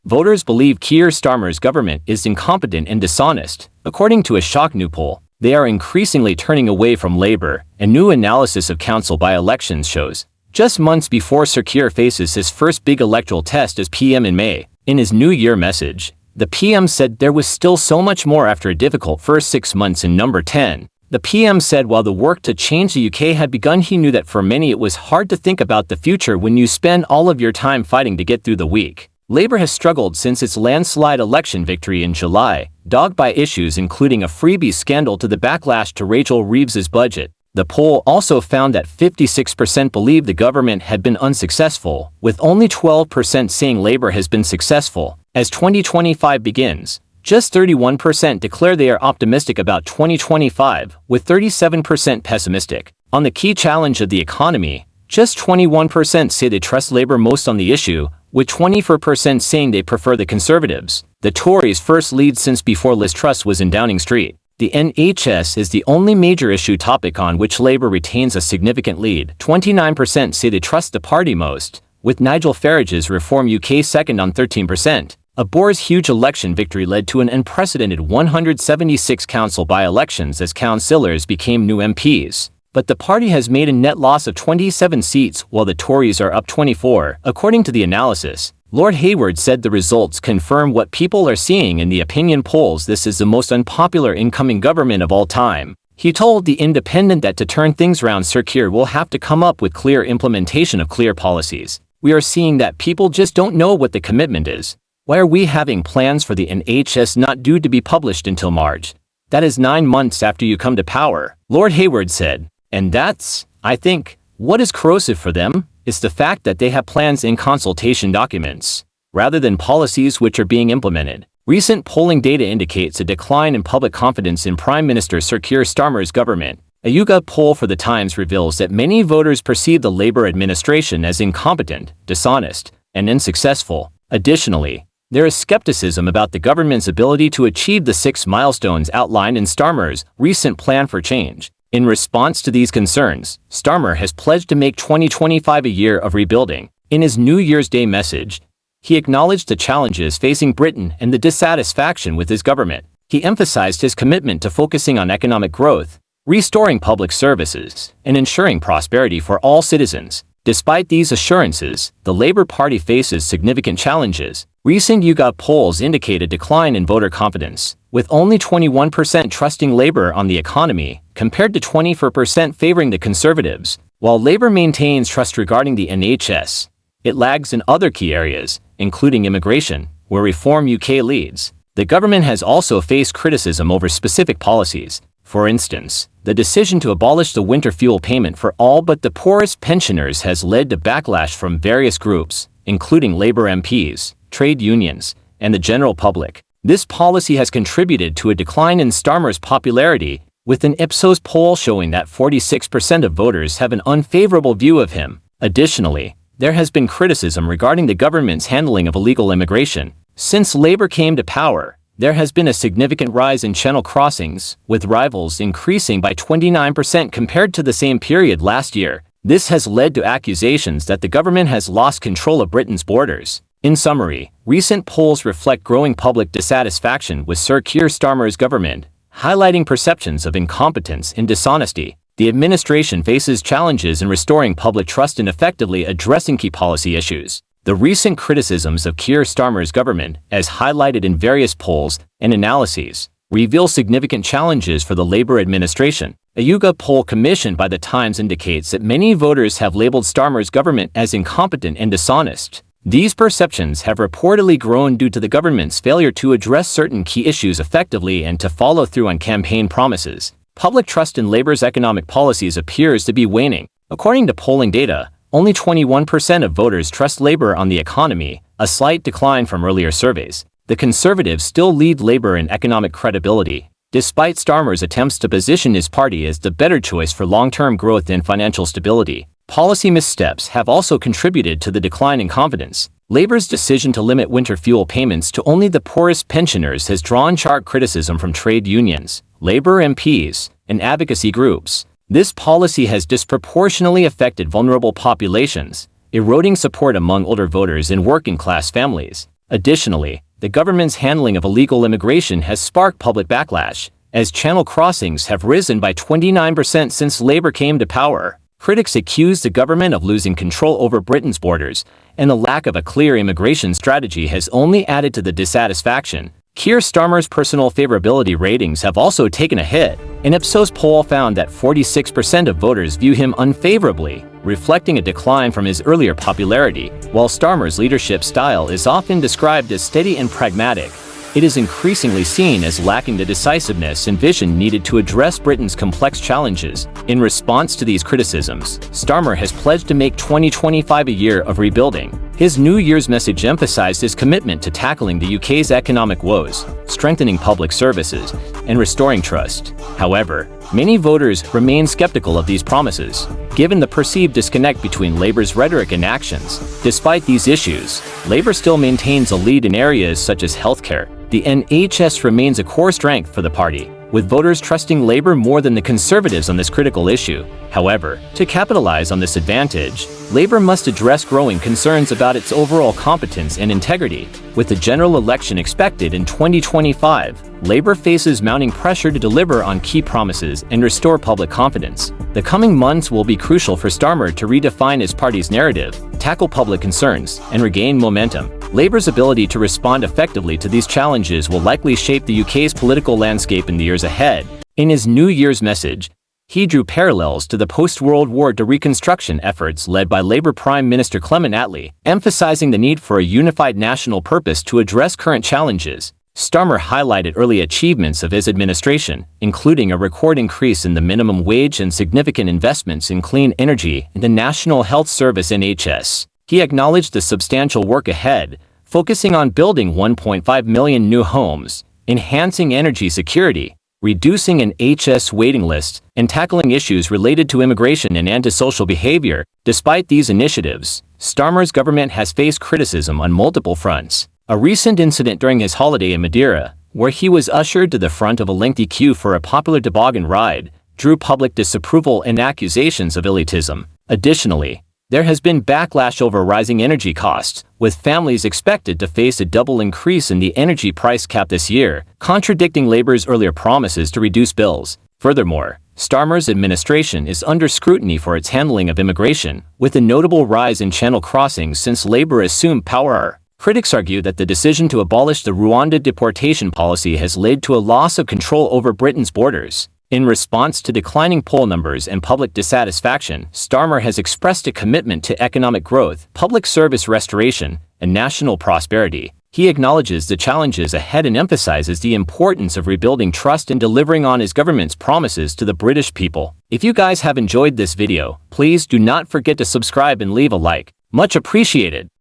Voters believe Keir Starmer's government is incompetent and dishonest. According to a shock new poll, they are increasingly turning away from Labour. A new analysis of council by-elections shows, just months before Sir Keir faces his first big electoral test as PM in May, in his New Year message, the PM said there was still so much more after a difficult first 6 months in number 10. The PM said while the work to change the UK had begun, he knew that for many it was hard to think about the future when you spend all of your time fighting to get through the week. Labour has struggled since its landslide election victory in July, dogged by issues including a freebies scandal to the backlash to Rachel Reeves's budget. The poll also found that 56% believe the government had been unsuccessful, with only 12% saying Labour has been successful. As 2025 begins, just 31% declare they are optimistic about 2025, with 37% pessimistic. On the key challenge of the economy, just 21% say they trust Labour most on the issue, with 24% saying they prefer the Conservatives. The Tories' first lead since before Liz Truss was in Downing Street. The NHS is the only major issue topic on which Labour retains a significant lead. 29% say they trust the party most, with Nigel Farage's Reform UK second on 13%. A Boer's huge election victory led to an unprecedented 176 council by-elections as councillors became new MPs. But the party has made a net loss of 27 seats while the Tories are up 24. According to the analysis, Lord Hayward said the results confirm what people are seeing in the opinion polls. This is the most unpopular incoming government of all time. He told The Independent that to turn things around, Sir Keir will have to come up with clear implementation of clear policies. We are seeing that people just don't know what the commitment is. Why are we having plans for the NHS not due to be published until March? That is 9 months after you come to power, Lord Hayward said. And that's, I think, what is corrosive for them, is the fact that they have plans in consultation documents, rather than policies which are being implemented. Recent polling data indicates a decline in public confidence in Prime Minister Sir Keir Starmer's government. A YouGov poll for The Times reveals that many voters perceive the Labour administration as incompetent, dishonest, and unsuccessful. Additionally, there is skepticism about the government's ability to achieve the 6 milestones outlined in Starmer's recent plan for change. In response to these concerns, Starmer has pledged to make 2025 a year of rebuilding. In his New Year's Day message, he acknowledged the challenges facing Britain and the dissatisfaction with his government. He emphasized his commitment to focusing on economic growth, restoring public services, and ensuring prosperity for all citizens. Despite these assurances, the Labour Party faces significant challenges. Recent YouGov polls indicate a decline in voter confidence, with only 21% trusting Labour on the economy, compared to 24% favouring the Conservatives. While Labour maintains trust regarding the NHS, it lags in other key areas, including immigration, where Reform UK leads. The government has also faced criticism over specific policies. For instance, the decision to abolish the winter fuel payment for all but the poorest pensioners has led to backlash from various groups, including Labour MPs, trade unions, and the general public. This policy has contributed to a decline in Starmer's popularity, with an Ipsos poll showing that 46% of voters have an unfavourable view of him. Additionally, there has been criticism regarding the government's handling of illegal immigration. Since Labour came to power, there has been a significant rise in channel crossings, with arrivals increasing by 29% compared to the same period last year. This has led to accusations that the government has lost control of Britain's borders. In summary, recent polls reflect growing public dissatisfaction with Sir Keir Starmer's government, highlighting perceptions of incompetence and dishonesty. The administration faces challenges in restoring public trust and effectively addressing key policy issues. The recent criticisms of Keir Starmer's government, as highlighted in various polls and analyses, reveal significant challenges for the Labour administration. A YouGov poll commissioned by The Times indicates that many voters have labelled Starmer's government as incompetent and dishonest. These perceptions have reportedly grown due to the government's failure to address certain key issues effectively and to follow through on campaign promises. Public trust in Labour's economic policies appears to be waning. According to polling data, only 21% of voters trust Labour on the economy, a slight decline from earlier surveys. The Conservatives still lead Labour in economic credibility, despite Starmer's attempts to position his party as the better choice for long-term growth and financial stability. Policy missteps have also contributed to the decline in confidence. Labour's decision to limit winter fuel payments to only the poorest pensioners has drawn sharp criticism from trade unions, Labour MPs, and advocacy groups. This policy has disproportionately affected vulnerable populations, eroding support among older voters and working-class families. Additionally, the government's handling of illegal immigration has sparked public backlash, as channel crossings have risen by 29% since Labour came to power. Critics accuse the government of losing control over Britain's borders, and the lack of a clear immigration strategy has only added to the dissatisfaction. Keir Starmer's personal favorability ratings have also taken a hit. An Ipsos poll found that 46% of voters view him unfavorably, reflecting a decline from his earlier popularity. While Starmer's leadership style is often described as steady and pragmatic, it is increasingly seen as lacking the decisiveness and vision needed to address Britain's complex challenges. In response to these criticisms, Starmer has pledged to make 2025 a year of rebuilding. His New Year's message emphasized his commitment to tackling the UK's economic woes, strengthening public services, and restoring trust. However, many voters remain skeptical of these promises, given the perceived disconnect between Labour's rhetoric and actions. Despite these issues, Labour still maintains a lead in areas such as healthcare. The NHS remains a core strength for the party, with voters trusting Labour more than the Conservatives on this critical issue. However, to capitalize on this advantage, Labour must address growing concerns about its overall competence and integrity. With the general election expected in 2025, Labour faces mounting pressure to deliver on key promises and restore public confidence. The coming months will be crucial for Starmer to redefine his party's narrative, tackle public concerns, and regain momentum. Labour's ability to respond effectively to these challenges will likely shape the UK's political landscape in the years ahead. In his New Year's message, he drew parallels to the post-World War II reconstruction efforts led by Labour Prime Minister Clement Attlee, emphasizing the need for a unified national purpose to address current challenges. Starmer highlighted early achievements of his administration, including a record increase in the minimum wage and significant investments in clean energy and the National Health Service (NHS). He acknowledged the substantial work ahead, focusing on building 1.5 million new homes, enhancing energy security, reducing NHS waiting lists, and tackling issues related to immigration and antisocial behavior. Despite these initiatives, Starmer's government has faced criticism on multiple fronts. A recent incident during his holiday in Madeira, where he was ushered to the front of a lengthy queue for a popular toboggan ride, drew public disapproval and accusations of elitism. Additionally, there has been backlash over rising energy costs, with families expected to face a double increase in the energy price cap this year, contradicting Labour's earlier promises to reduce bills. Furthermore, Starmer's administration is under scrutiny for its handling of immigration, with a notable rise in channel crossings since Labour assumed power. Critics argue that the decision to abolish the Rwanda deportation policy has led to a loss of control over Britain's borders. In response to declining poll numbers and public dissatisfaction, Starmer has expressed a commitment to economic growth, public service restoration, and national prosperity. He acknowledges the challenges ahead and emphasizes the importance of rebuilding trust and delivering on his government's promises to the British people. If you guys have enjoyed this video, please do not forget to subscribe and leave a like. Much appreciated.